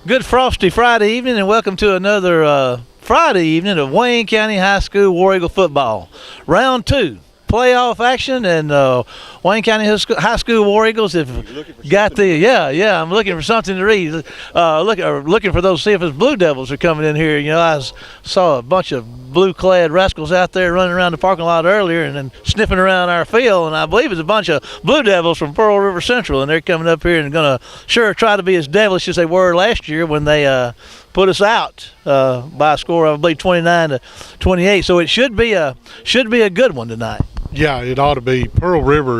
Good frosty Friday evening, and welcome to another Friday evening of Wayne County High School War Eagle football. Round 2, playoff action, and Wayne County High School War Eagles have got the I'm looking for something to read. Looking for those, see if it's Blue Devils are coming in here. You know, I saw a bunch of blue-clad rascals out there running around the parking lot earlier and then sniffing around our field, and I believe it's a bunch of Blue Devils from Pearl River Central, and they're coming up here and going to sure try to be as devilish as they were last year when they put us out by a score of, I believe, 29-28. So it should be a good one tonight. Yeah, it ought to be. Pearl River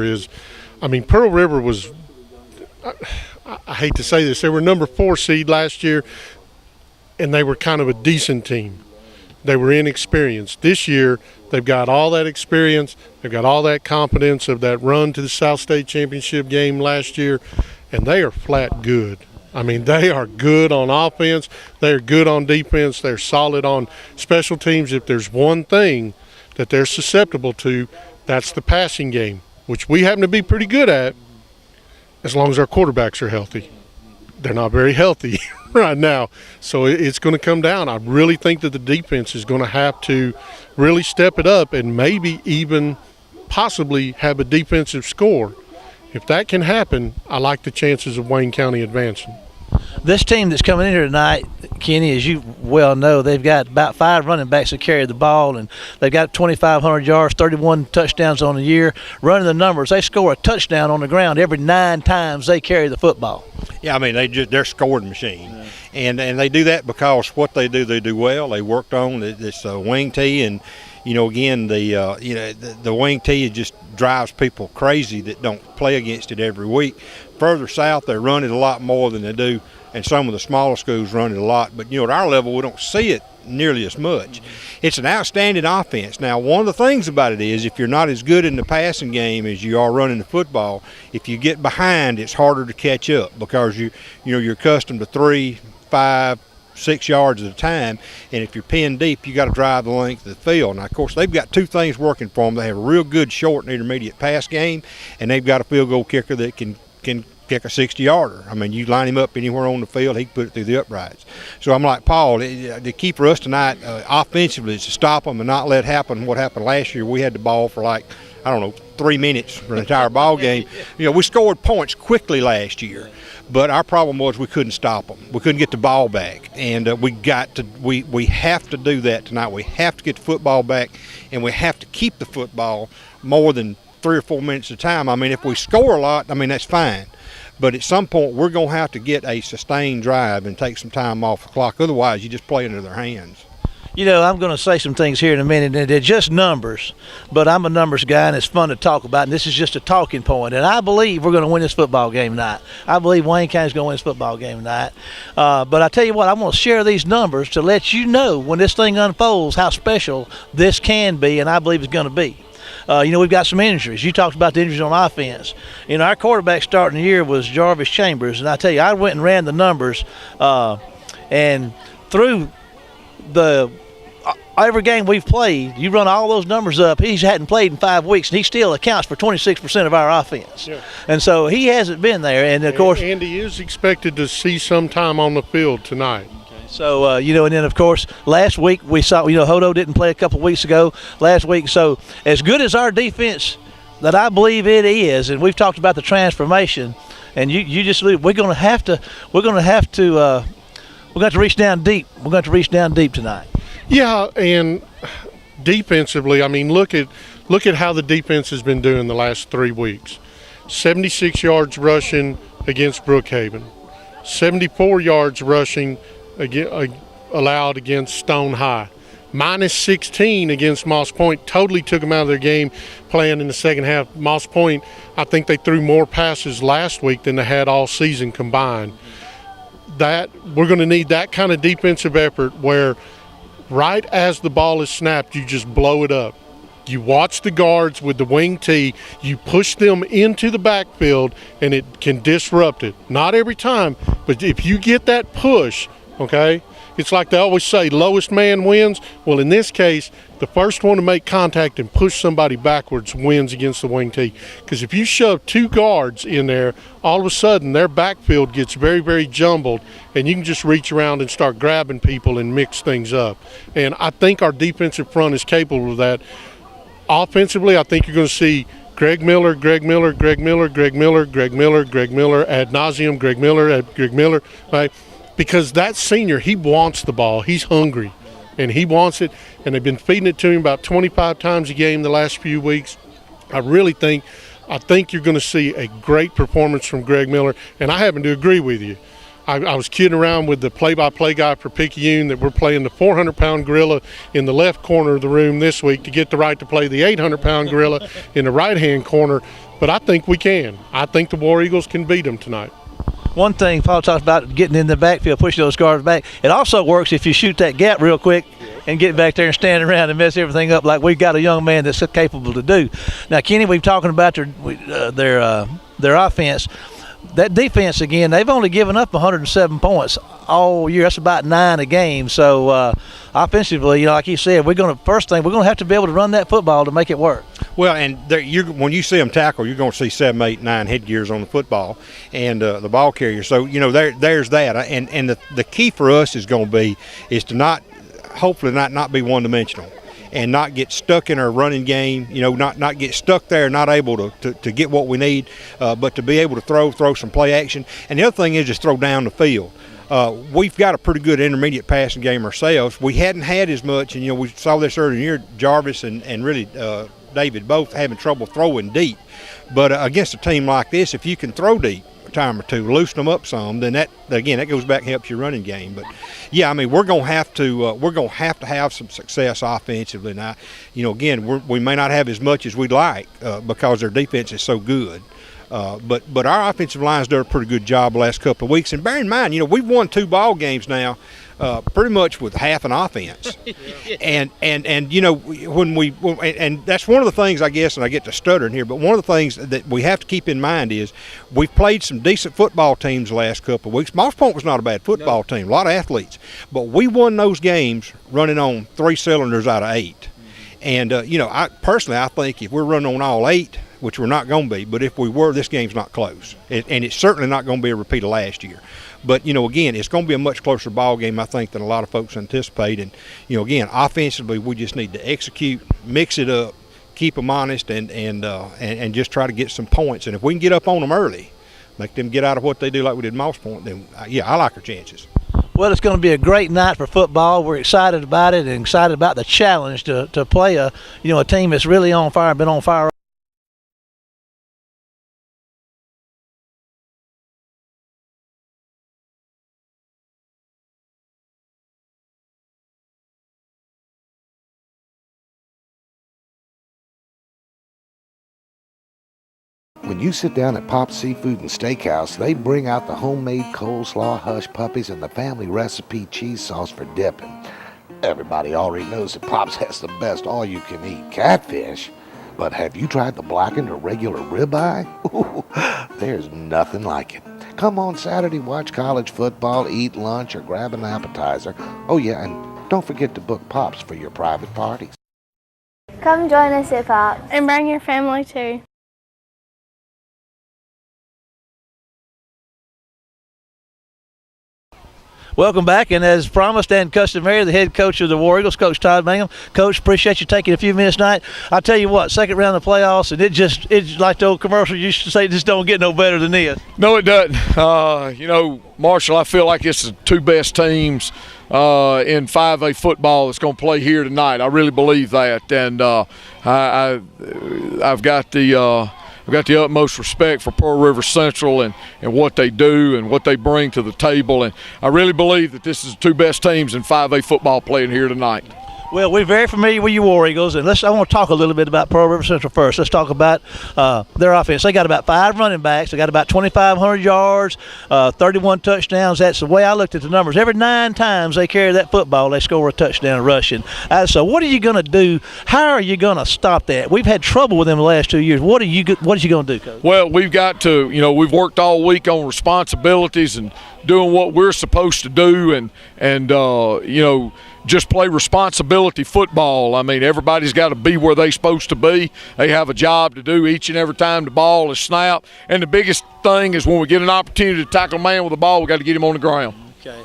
was, I hate to say this, they were number 4 seed last year, and they were kind of a decent team. They were inexperienced. This year, they've got all that experience. They've got all that confidence of that run to the South State Championship game last year, and they are flat good. I mean, they are good on offense. They're good on defense. They're solid on special teams. If there's one thing that they're susceptible to, that's the passing game, which we happen to be pretty good at as long as our quarterbacks are healthy. They're not very healthy right now, so it's going to come down. I really think that the defense is going to have to really step it up and maybe even possibly have a defensive score. If that can happen, I like the chances of Wayne County advancing. This team that's coming in here tonight, Kenny, as you well know, they've got about 5 running backs that carry the ball, and they've got 2,500 yards, 31 touchdowns on the year. Running the numbers, they score a touchdown on the ground every 9 times they carry the football. Yeah, I mean, they're scoring machine, and they do that because what they do well. They worked on this wing tee, and again, the wing tee just drives people crazy that don't play against it every week. Further south, they run it a lot more than they do, and some of the smaller schools run it a lot. But at our level, we don't see it nearly as much. It's an outstanding offense. Now, one of the things about it is if you're not as good in the passing game as you are running the football, if you get behind, it's harder to catch up because you're accustomed to 3, 5, 6 yards at a time, and if you're pinned deep, you got to drive the length of the field. Now, of course, they've got 2 things working for them. They have a real good short and intermediate pass game, and they've got a field goal kicker that can kick a 60-yarder. I mean, you line him up anywhere on the field, he can put it through the uprights. So I'm like Paul, the key for us tonight offensively is to stop them and not let happen what happened last year. We had the ball for 3 minutes for an entire ball game. We scored points quickly last year, but our problem was we couldn't stop them. We couldn't get the ball back, and we have to do that tonight. We have to get the football back, and we have to keep the football more than 3 or 4 minutes at a time. I mean, if we score a lot, that's fine. But at some point, we're going to have to get a sustained drive and take some time off the clock. Otherwise, you just play into their hands. I'm going to say some things here in a minute, and they're just numbers, but I'm a numbers guy, and it's fun to talk about, and this is just a talking point, and I believe we're going to win this football game tonight. I believe Wayne County's going to win this football game tonight. But I tell you what, I'm going to share these numbers to let you know when this thing unfolds how special this can be, and I believe it's going to be. We've got some injuries. You talked about the injuries on offense. Our quarterback starting the year was Jarvis Chambers, and I tell you, I went and ran the numbers, and through every game we've played, you run all those numbers up, he hadn't played in 5 weeks, and he still accounts for 26% of our offense. Yeah. And so he hasn't been there, and of course. And he is expected to see some time on the field tonight. So, and then, of course, last week we saw, Hodo didn't play a couple weeks ago last week. So, as good as our defense that I believe it is, and we've talked about the transformation, and you just we're going to have to reach down deep. We're going to reach down deep tonight. Yeah, and defensively, look at how the defense has been doing the last 3 weeks. 76 yards rushing against Brookhaven, 74 yards rushing allowed against Stone High, minus 16 against Moss Point. Totally took them out of their game playing in the second half. Moss Point, I think they threw more passes last week than they had all season combined. That we're going to need that kind of defensive effort where right as the ball is snapped, you just blow it up. You watch the guards with the wing tee, you push them into the backfield, and it can disrupt it. Not every time, but if you get that push, okay, It's like they always say, lowest man wins. Well, in this case, the first one to make contact and push somebody backwards wins against the wing tee. Because if you shove 2 guards in there, all of a sudden their backfield gets very, very jumbled, and you can just reach around and start grabbing people and mix things up. And I think our defensive front is capable of that. Offensively, I think you're going to see Greg Miller, ad nauseum, Greg Miller, right? Because that senior, he wants the ball. He's hungry, and he wants it, and they've been feeding it to him about 25 times a game the last few weeks. I think you're going to see a great performance from Greg Miller, and I happen to agree with you. I was kidding around with the play-by-play guy for Picayune that we're playing the 400-pound gorilla in the left corner of the room this week to get the right to play the 800-pound gorilla in the right-hand corner, but I think we can. I think the War Eagles can beat them tonight. One thing Paul talked about, getting in the backfield, pushing those guards back. It also works if you shoot that gap real quick and get back there and stand around and mess everything up like we've got a young man that's capable to do. Now, Kenny, we've talking about their offense. That defense, again, they've only given up 107 points all year. That's about 9 a game. So offensively, like you said, we're going to have to be able to run that football to make it work. Well, and when you see them tackle, you're going to see 7, 8, 9 headgears on the football and the ball carrier. So, there's that. And the key for us is going to be to hopefully not be one-dimensional and not get stuck in our running game, not get stuck there, not able to get what we need, but to be able to throw some play action. And the other thing is just throw down the field. We've got a pretty good intermediate passing game ourselves. We hadn't had as much, and we saw this earlier in the year, Jarvis and really David both having trouble throwing deep. But against a team like this, if you can throw deep a time or two, loosen them up some, then that goes back and helps your running game. But yeah, we're going to have to have some success offensively. Now, again, we may not have as much as we'd like because their defense is so good. But our offensive line's done a pretty good job the last couple of weeks. And bear in mind, we've won 2 ball games now, pretty much with half an offense. and that's one of the things, I guess, and I get to stuttering here, but one of the things that we have to keep in mind is we've played some decent football teams the last couple of weeks. Moss Point was not a bad football team, a lot of athletes, but we won those games running on 3 cylinders out of 8. And I think if we're running on all 8, which we're not going to be, but if we were, this game's not close. And it's certainly not going to be a repeat of last year. But, again, it's going to be a much closer ball game, I think, than a lot of folks anticipate. And, again, offensively, we just need to execute, mix it up, keep them honest, and just try to get some points. And if we can get up on them early, make them get out of what they do like we did Moss Point, then, I like our chances. Well, it's going to be a great night for football. We're excited about it and excited about the challenge to play a team that's really on fire, been on fire. When you sit down at Pop's Seafood and Steakhouse, they bring out the homemade coleslaw, hush puppies, and the family recipe cheese sauce for dipping. Everybody already knows that Pop's has the best all-you-can-eat catfish. But have you tried the blackened or regular ribeye? Ooh, there's nothing like it. Come on Saturday, watch college football, eat lunch, or grab an appetizer. Oh yeah, and don't forget to book Pop's for your private parties. Come join us at Pop's. And bring your family too. Welcome back, and as promised and customary, the head coach of the War Eagles, Coach Todd Mangum. Coach, appreciate you taking a few minutes tonight. I'll tell you what, second round of the playoffs, and it's like the old commercial used to say, just don't get no better than this. No, it doesn't. Marshall, I feel like it's the 2 best teams in 5A football that's going to play here tonight. I really believe that, and I've got the utmost respect for Pearl River Central and what they do and what they bring to the table. And I really believe that this is the 2 best teams in 5A football playing here tonight. Well, we're very familiar with your War Eagles, and I want to talk a little bit about Pearl River Central first. Let's talk about their offense. They got about 5 running backs. They got about 2,500 yards, 31 touchdowns. That's the way I looked at the numbers. Every 9 times they carry that football, they score a touchdown rushing. So what are you going to do? How are you going to stop that? We've had trouble with them the last 2 years. What is you going to do, Coach? Well, we've got to, we've worked all week on responsibilities and doing what we're supposed to do, and just play responsibility football. I mean, everybody's got to be where they're supposed to be. They have a job to do each and every time the ball is snapped. And the biggest thing is when we get an opportunity to tackle a man with the ball, we got to get him on the ground. Okay.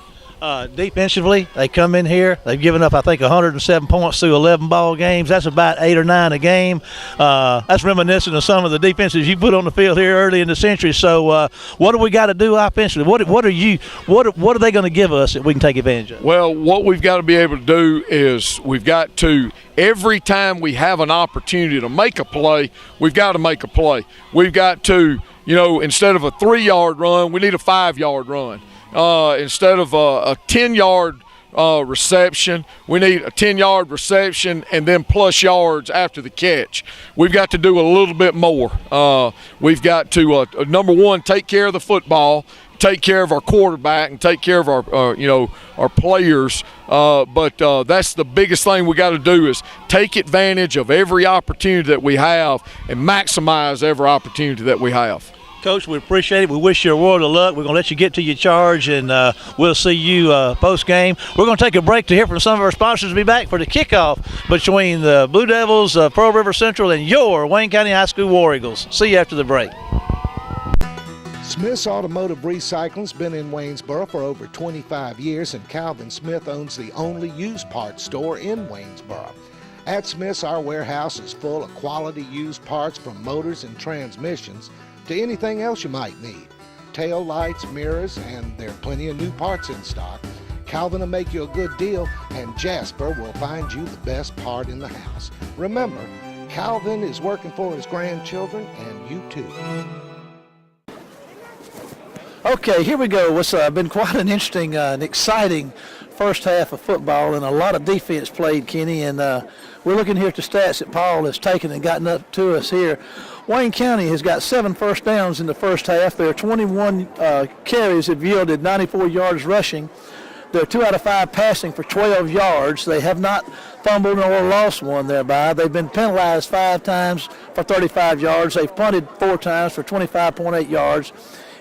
Defensively, they come in here. They've given up, I think, 107 points through 11 ball games. That's about 8 or 9 a game. That's reminiscent of some of the defenses you put on the field here early in the century. So, what do we got to do offensively? What are they going to give us that we can take advantage of? Well, what we've got to be able to do is we've got to, every time we have an opportunity to make a play, we've got to make a play. We've got to, instead of a 3-yard run, we need a 5-yard run. Instead of a 10-yard reception, we need a 10-yard reception and then plus yards after the catch. We've got to do a little bit more. We've got to, number one, take care of the football, take care of our quarterback, and take care of our players. But that's the biggest thing we got to do is take advantage of every opportunity that we have and maximize every opportunity that we have. Coach, we appreciate it. We wish you a world of luck. We're going to let you get to your charge, and we'll see you post-game. We're going to take a break to hear from some of our sponsors. We'll be back for the kickoff between the Blue Devils, Pearl River Central, and your Wayne County High School War Eagles. See you after the break. Smith's Automotive Recycling's been in Waynesboro for over 25 years, and Calvin Smith owns the only used parts store in Waynesboro. At Smith's, our warehouse is full of quality used parts from motors and transmissions to anything else you might need. Tail lights, mirrors, and there are plenty of new parts in stock. Calvin will make you a good deal, and Jasper will find you the best part in the house. Remember, Calvin is working for his grandchildren, and you too. Okay, here we go. It's been quite an interesting and exciting first half of football, and a lot of defense played, Kenny, and we're looking here at the stats that Paul has taken and gotten up to us here. Wayne County has got 7 first downs in the first half. There are 21 carries that have yielded 94 yards rushing. They're 2 out of 5 passing for 12 yards. They have not fumbled or lost one thereby. They've been penalized 5 times for 35 yards. They've punted 4 times for 25.8 yards.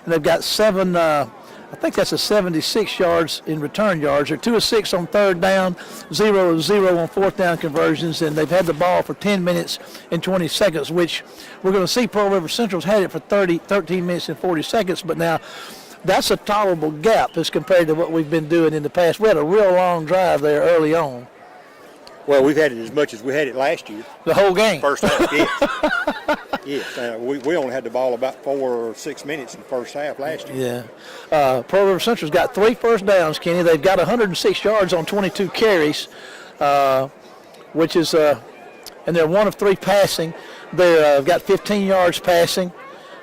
And they've got 7, I think that's a 76 yards in return yards. They're 2 of 6 on 3rd down, 0 of 0 on 4th down conversions, and they've had the ball for 10 minutes and 20 seconds, which we're going to see Pearl River Central's had it for 13 minutes and 40 seconds, but now that's a tolerable gap as compared to what we've been doing in the past. We had a real long drive there early on. Well, we've had it as much as we had it last year. The whole game? First half, yes. Yes, we only had the ball about 4 or 6 minutes in the first half last year. Yeah. Pearl River Central's got 3 first downs, Kenny. They've got 106 yards on 22 carries, which is, and they're 1 of 3 passing. They've got 15 yards passing.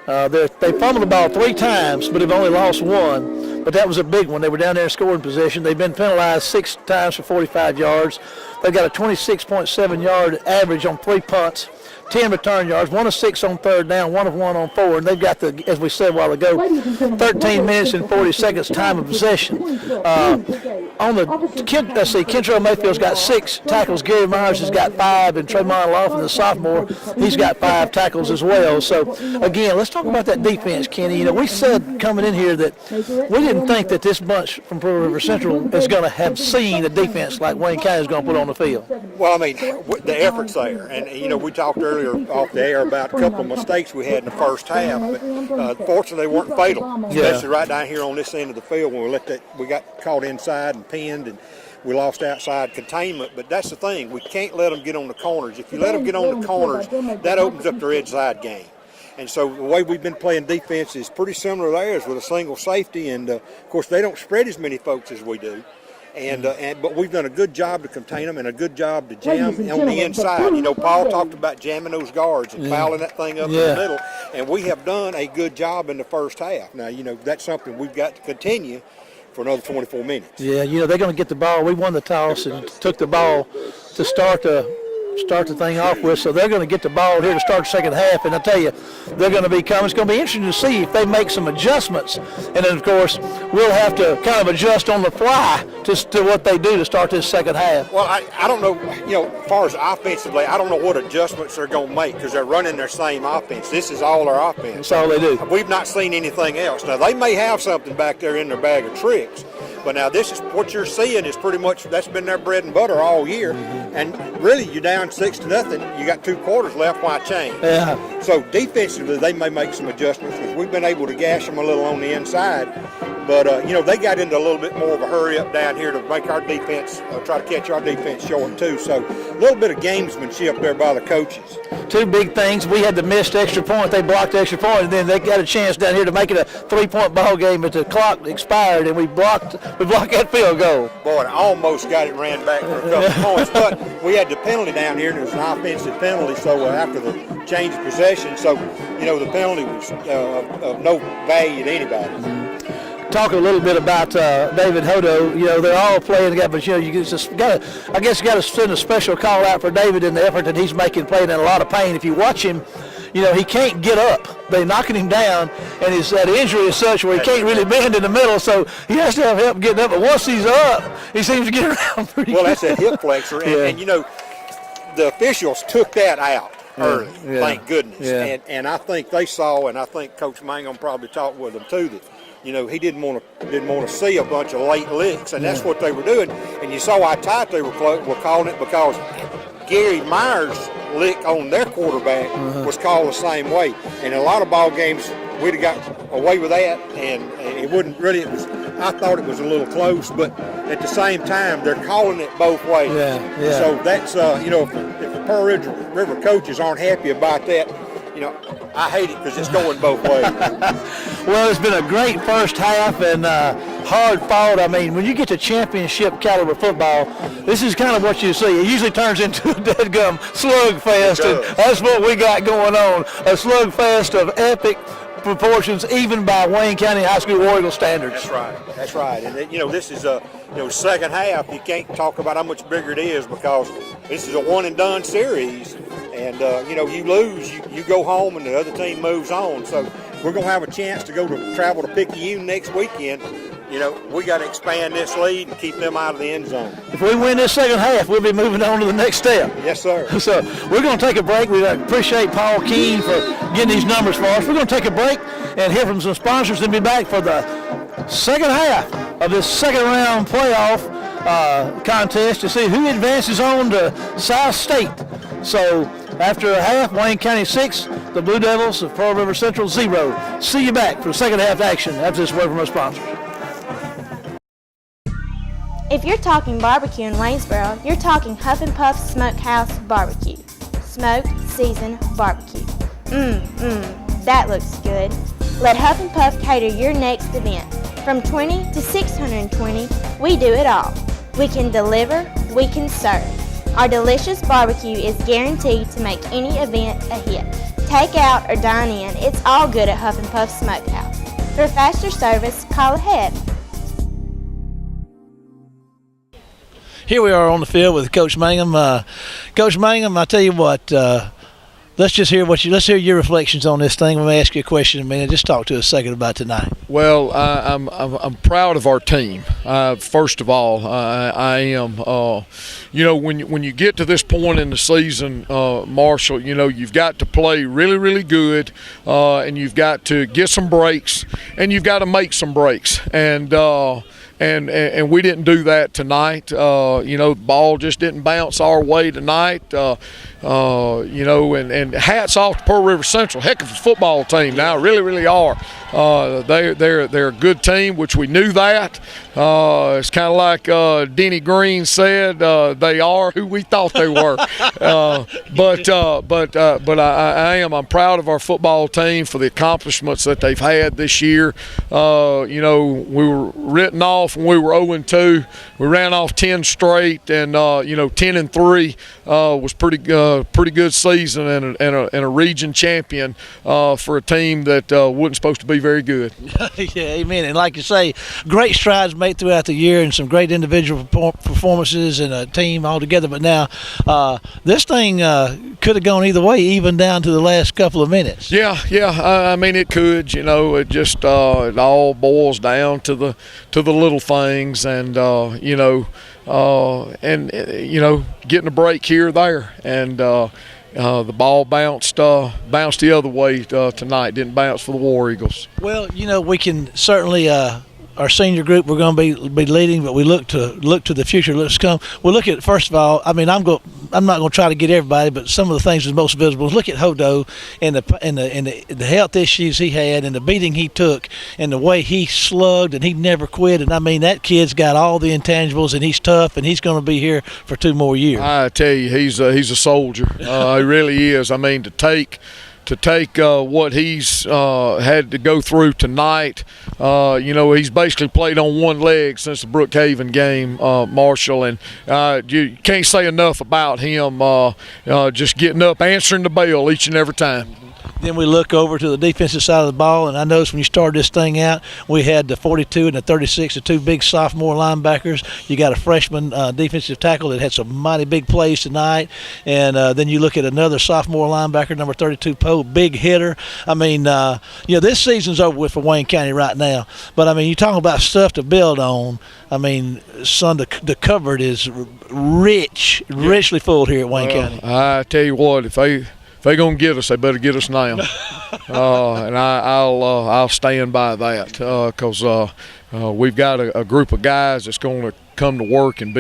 They fumbled the ball 3 times, but have only lost 1. But that was a big one. They were down there in scoring position. They've been penalized 6 times for 45 yards. They've got a 26.7 yard average on 3 punts, 10 return yards, 1 of 6 on 3rd down, 1 of 1 on 4. And they've got the, as we said a while ago, 13 minutes and 40 seconds time of possession. On the, Kentrell Mayfield's got 6 tackles. Gary Myers has got 5, and Tremont Laughlin, the sophomore, he's got 5 tackles as well. So again, let's talk about that defense, Kenny. We said coming in here that we didn't think that this bunch from Pearl River Central is going to have seen a defense like Wayne County is going to put on the field. Well, I mean, the effort's there, and we talked earlier off the air about a couple of mistakes we had in the first half, but fortunately they weren't fatal, especially right down here on this end of the field when we got caught inside and pinned and we lost outside containment. But that's the thing, we can't let them get on the corners. If you let them get on the corners, that opens up their inside game. And so the way we've been playing defense is pretty similar to theirs with a single safety, and of course they don't spread as many folks as we do. But we've done a good job to contain them and a good job to jam on the inside. Paul talked about jamming those guards and fouling that thing up in the middle, and we have done a good job in the first half. Now, that's something we've got to continue for another 24 minutes. Yeah, they're going to get the ball. We won the toss and took the ball to start the thing off with. So they're going to get the ball here to start the second half, and I tell you, they're going to be coming. It's going to be interesting to see if they make some adjustments, and then of course we'll have to kind of adjust on the fly to what they do to start this second half. Well, I don't know, as far as offensively, I don't know what adjustments they're going to make because they're running their same offense. This is all their offense. That's all they do. We've not seen anything else. Now, they may have something back there in their bag of tricks, but now this is what you're seeing is pretty much that's been their bread and butter all year. And really, you're down 6-0. You got 2 quarters left. Why change? Yeah. So defensively, they may make some adjustments because we've been able to gash them a little on the inside. But, they got into a little bit more of a hurry up down here to make our defense, try to catch our defense short too. So a little bit of gamesmanship there by the coaches. 2 big things. We had the missed extra point. They blocked the extra point, and then they got a chance down here to make it a 3-point ball game, but the clock expired, and we blocked that field goal. Boy, I almost got it ran back for a couple points, but we had the penalty down here, and it was an offensive penalty, so after the change of possession, so, the penalty was of no value to anybody. Talk a little bit about David Hodo. They're all playing together, but you just got to send a special call out for David in the effort that he's making, playing in a lot of pain. If you watch him, he can't get up. They're knocking him down, and that injury is such where he can't really bend in the middle, so he has to have help getting up. But once he's up, he seems to get around pretty good. Well, that's that hip flexor, and the officials took that out early, thank goodness. Yeah. And I think they saw, and I think Coach Mangum probably talked with them too, that he didn't want to see a bunch of late licks, and that's what they were doing. And you saw how tight they were calling it because Gary Myers' lick on their quarterback was called the same way. And in a lot of ball games, we'd have got away with that, and it wouldn't really. I thought it was a little close, but at the same time, they're calling it both ways. Yeah. So that's if the Pearl River coaches aren't happy about that, I hate it because it's going both ways. Well, it's been a great first half and hard fought. I mean, when you get to championship caliber football, this is kind of what you see. It usually turns into a deadgum slugfest, and that's what we got going on. A slugfest of epic proportions, even by Wayne County High School War Eagle standards. That's right. And this is a second half. You can't talk about how much bigger it is because this is a one and done series. And you lose, you go home, and the other team moves on. So we're going to have a chance to travel to Picayune next weekend. We got to expand this lead and keep them out of the end zone. If we win this second half, we'll be moving on to the next step. Yes, sir. So we're going to take a break. We appreciate Paul Keene for getting these numbers for us. We're going to take a break and hear from some sponsors and be back for the second half of this second round playoff contest to see who advances on to South State. So after a half, Wayne County 6, the Blue Devils of Pearl River Central 0. See you back for the second half action after this word from our sponsors. If you're talking barbecue in Waynesboro, you're talking Huff and Puff Smokehouse Barbecue. Smoked, seasoned barbecue. That looks good. Let Huff and Puff cater your next event. From 20 to 620, we do it all. We can deliver, we can serve. Our delicious barbecue is guaranteed to make any event a hit. Take out or dine in, it's all good at Huff and Puff Smokehouse. For faster service, call ahead. Here we are on the field with Coach Mangum. Coach Mangum, I tell you what, let's hear your reflections on this thing. Let me ask you a question in a minute. Just talk to us a second about tonight. Well, I'm proud of our team. First of all, I am. When you get to this point in the season, Marshall, you've got to play really, really good, and you've got to get some breaks, and you've got to make some breaks, and we didn't do that tonight. The ball just didn't bounce our way tonight. And hats off to Pearl River Central. Heck of a football team now, really, really are. They're a good team, which we knew that. It's kind of like Denny Green said, they are who we thought they were. I'm proud of our football team for the accomplishments that they've had this year. We were written off off when we were 0-2. We ran off 10 straight, and 10-3 was pretty good season and a region champion for a team that wasn't supposed to be very good. Yeah, amen. And like you say, great strides made throughout the year and some great individual performances and a team all together. But now this thing could have gone either way, even down to the last couple of minutes. Yeah. I mean, it could. It just it all boils down to the little things, and getting a break here or there, and the ball bounced the other way tonight. Didn't bounce for the War Eagles. Well, we can certainly. Our senior group, we're going to be leading, but we look to the future. Let's come. We'll look at, first of all, I mean, I'm not going to try to get everybody, but some of the things that's most visible. Look at Hodo and the health issues he had and the beating he took and the way he slugged and he never quit. And I mean, that kid's got all the intangibles and he's tough and he's going to be here for 2 more years. I tell you, he's a soldier. He really is. I mean, to take what he's had to go through tonight. He's basically played on one leg since the Brookhaven game, Marshall, and you can't say enough about him just getting up, answering the bell each and every time. Then we look over to the defensive side of the ball, and I noticed when you started this thing out, we had the 42 and the 36, the 2 big sophomore linebackers. You got a freshman defensive tackle that had some mighty big plays tonight, and then you look at another sophomore linebacker, number 32, Poe, big hitter. I mean, this season's over with for Wayne County right now, but I mean, you're talking about stuff to build on. I mean, son, the cupboard is richly full here at Wayne County. I tell you what, if they're gonna get us, they better get us now. And I'll stand by that because we've got a group of guys that's going to come to work and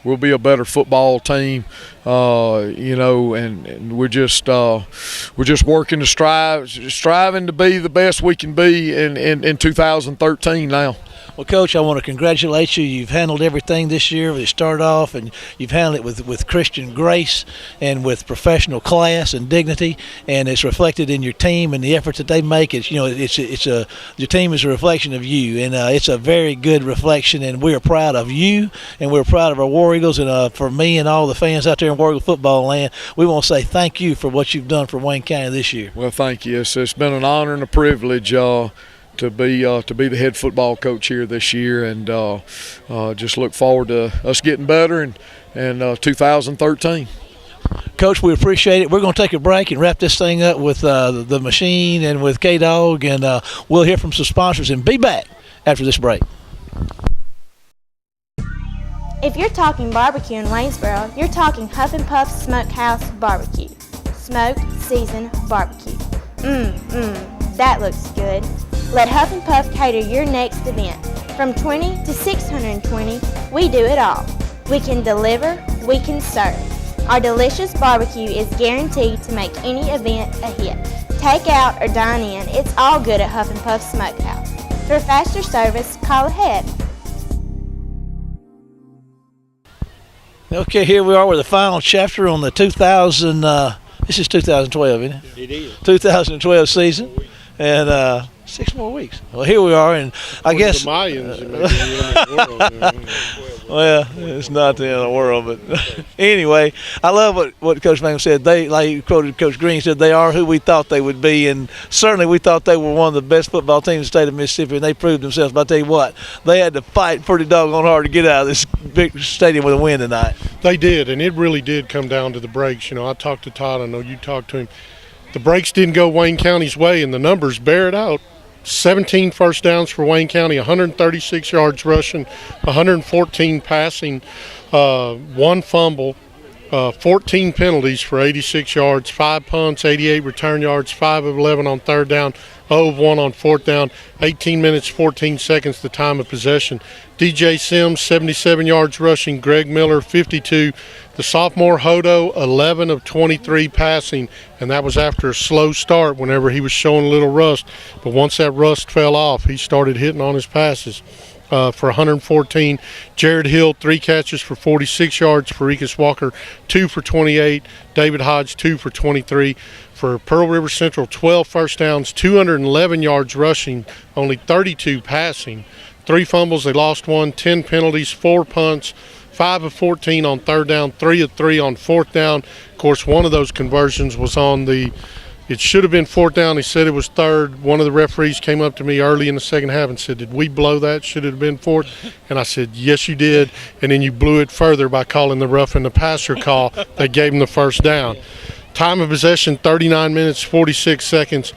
we'll be a better football team. And we're just working to striving to be the best we can be in 2013 now. Well, Coach, I want to congratulate you. You've handled everything this year. You started off, and you've handled it with Christian grace and with professional class and dignity, and it's reflected in your team and the efforts that they make. Your team is a reflection of you, and it's a very good reflection. And we're proud of you, and we're proud of our War Eagles. And for me and all the fans out there in War Eagle football land, we want to say thank you for what you've done for Wayne County this year. Well, thank you. It's been an honor and a privilege. To be the head football coach here this year, and just look forward to us getting better in 2013. Coach, we appreciate it. We're going to take a break and wrap this thing up with the machine and with K-Dog, and we'll hear from some sponsors and be back after this break. If you're talking barbecue in Waynesboro, you're talking Huff and Puff Smokehouse Barbecue. Smoked, seasoned barbecue. That looks good. Let Huff and Puff cater your next event. From 20 to 620, we do it all. We can deliver, we can serve. Our delicious barbecue is guaranteed to make any event a hit. Take out or dine in, it's all good at Huff and Puff Smokehouse. For faster service, call ahead. Okay, here we are with the final chapter on the 2012, isn't it? It is. 2012 season. And 6 more weeks. Well, here we are, and I guess the Mayans, it may be the end of the world. Well, it's not the end of the world, but anyway, I love what Coach Mangum said. They, like he quoted Coach Green, said they are who we thought they would be, and certainly we thought they were one of the best football teams in the state of Mississippi, and they proved themselves. But I tell you what, they had to fight pretty doggone hard to get out of this big stadium with a win tonight. They did, and it really did come down to the breaks. I talked to Todd. I know you talked to him. The breaks didn't go Wayne County's way, and the numbers bear it out. 17 first downs for Wayne County, 136 yards rushing, 114 passing, 1 fumble, 14 penalties for 86 yards, 5 punts, 88 return yards, 5 of 11 on third down, 0 of 1 on fourth down, 18 minutes, 14 seconds the time of possession. DJ Sims, 77 yards rushing, Greg Miller, 52. The sophomore Hodo, 11 of 23 passing, and that was after a slow start whenever he was showing a little rust. But once that rust fell off, he started hitting on his passes. For 114. Jared Hill, 3 catches for 46 yards. Farikas Walker, 2 for 28. David Hodge, 2 for 23. For Pearl River Central, 12 first downs, 211 yards rushing, only 32 passing. 3 fumbles, they lost 1, 10 penalties, 4 punts, 5 of 14 on 3rd down, 3 of 3 on 4th down. Of course, one of those conversions was on it should have been 4th down. He said it was 3rd. One of the referees came up to me early in the second half and said, "Did we blow that? Should it have been 4th?" And I said, "Yes, you did." And then you blew it further by calling the roughing the passer call that gave him the 1st down. Time of possession, 39 minutes, 46 seconds.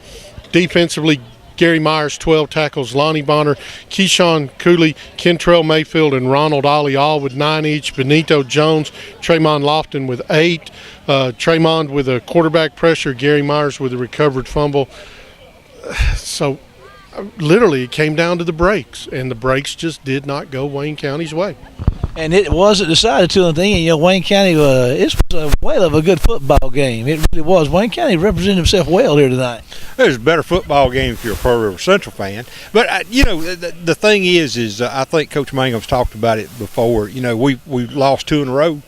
Defensively, Gary Myers, 12 tackles. Lonnie Bonner, Keyshawn Cooley, Kentrell Mayfield, and Ronald Ollie, all with 9 each. Benito Jones, Traymond Lofton with 8. Traymond with a quarterback pressure. Gary Myers with a recovered fumble. So, literally, it came down to the breaks, and the breaks just did not go Wayne County's way. And it wasn't decided till the end. You know, Wayne County, it was a whale of a good football game. It really was. Wayne County represented himself well here tonight. It was a better football game if you're a Pearl River Central fan. But, you know, the thing is I think Coach Mangum's talked about it before. You know, we lost 2 in a row.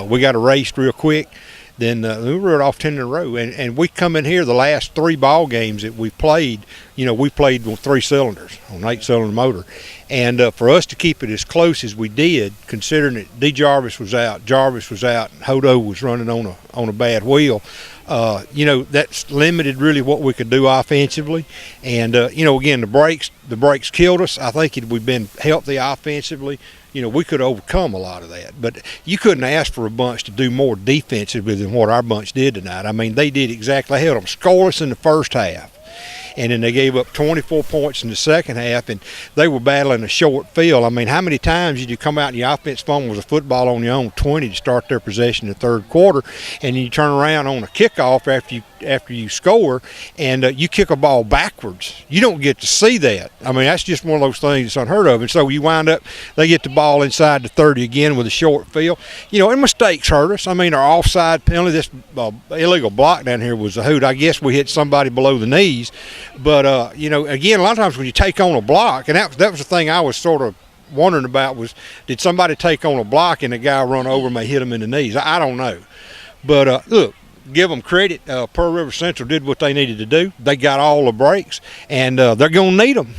We got erased real quick. Then we were off 10 in a row. And we come in here, the last 3 ball games that we played, you know, we played with 3 cylinders on an 8-cylinder motor. And for us to keep it as close as we did, considering that D. Jarvis was out, and Hodo was running on a bad wheel, you know, that's limited really what we could do offensively. And, you know, again, the breaks killed us. I think if we'd been healthy offensively, you know, we could overcome a lot of that. But you couldn't ask for a bunch to do more defensively than what our bunch did tonight. I mean, they did exactly. They held them scoreless in the first half. And then they gave up 24 points in the second half, and they were battling a short field. I mean, how many times did you come out and your offense fumbles a football on your own 20 to start their possession in the third quarter, and you turn around on a kickoff after you score, and you kick a ball backwards? You don't get to see that. I mean, that's just one of those things that's unheard of. And so you wind up, they get the ball inside the 30 again with a short field. You know, and mistakes hurt us. I mean, our offside penalty, this illegal block down here was a hoot. I guess we hit somebody below the knees. But, you know, again, a lot of times when you take on a block, and that was the thing I was sort of wondering about was, did somebody take on a block and the guy run over may hit him in the knees? I don't know. But, look, give them credit. Pearl River Central did what they needed to do. They got all the breaks, and they're going to need them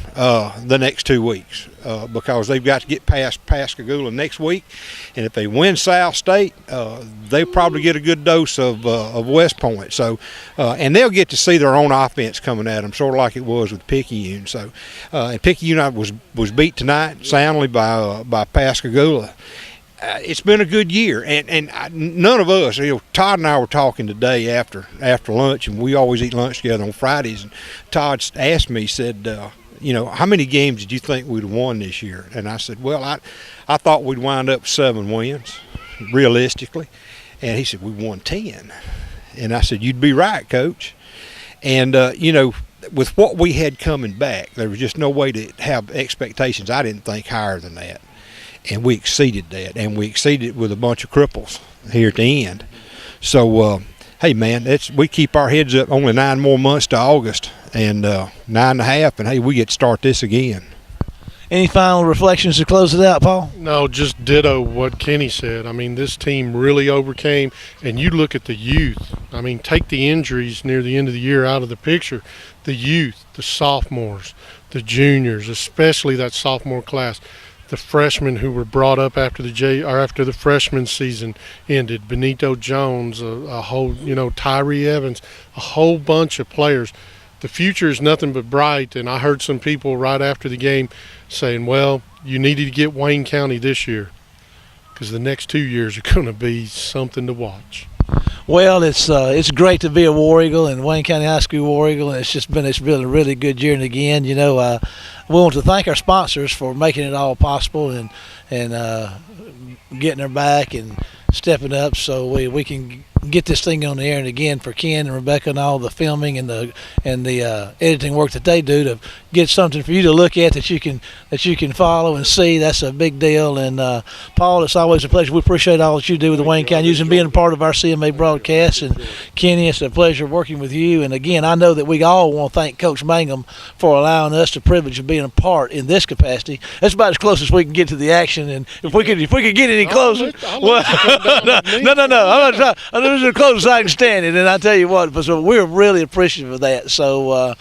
the next 2 weeks because they've got to get past Pascagoula next week. And if they win South State, they probably get a good dose of West Point. So, and they'll get to see their own offense coming at them, sort of like it was with Picayune. So, and Picayune was beat tonight soundly by Pascagoula. It's been a good year, and none of us, you know, Todd and I were talking today after lunch, and we always eat lunch together on Fridays, and Todd asked me, said, you know, how many games did you think we'd won this year? And I said, well, I thought we'd wind up 7 wins, realistically. And he said, we won 10. And I said, you'd be right, Coach. And, you know, with what we had coming back, there was just no way to have expectations, I didn't think, higher than that. And we exceeded that, and we exceeded it with a bunch of cripples here at the end. So, hey, man, we keep our heads up. Only 9 more months to August, and 9.5, and, hey, we get to start this again. Any final reflections to close it out, Paul? No, just ditto what Kenny said. I mean, this team really overcame, and you look at the youth. I mean, take the injuries near the end of the year out of the picture. The youth, the sophomores, the juniors, especially that sophomore class, the freshmen who were brought up after the freshman season ended, Benito Jones, a whole, you know, Tyree Evans, a whole bunch of players. The future is nothing but bright, and I heard some people right after the game saying, well, you needed to get Wayne County this year because the next 2 years are going to be something to watch. Well, it's great to be a War Eagle and Wayne County High School War Eagle, and it's been a really good year. And again, you know, we want to thank our sponsors for making it all possible and getting their back and stepping up so we can get this thing on the air. And again, for Ken and Rebecca and all the filming and the editing work that they do to get something for you to look at that you can follow and see, that's a big deal. And Paul, it's always a pleasure. We appreciate all that you do with the Wayne County News and being a part of our CMA broadcast. And Kenny, it's a pleasure working with you. And again, I know that we all want to thank Coach Mangum for allowing us the privilege of being a part in this capacity. That's about as close as we can get to the action. And if we could get any closer, no. I'm not trying. This is as close as I can stand it, and I tell you what, so we're really appreciative of that. So,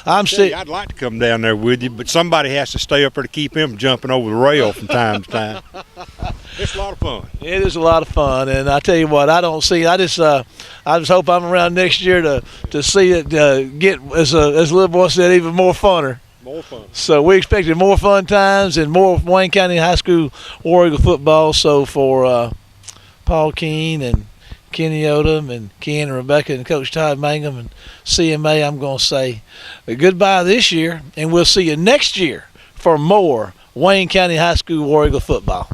I'd like to come down there with you, but somebody has to stay up there to keep him jumping over the rail from time to time. It's a lot of fun. It is a lot of fun, and I tell you what, I just hope I'm around next year to see it get, as the little boy said, even more funner. More fun. So we expected more fun times and more Wayne County High School War Eagle football. So for Paul Keene and Kenny Odom and Ken and Rebecca and Coach Todd Mangum and CMA, I'm going to say goodbye this year, and we'll see you next year for more Wayne County High School War Eagle football.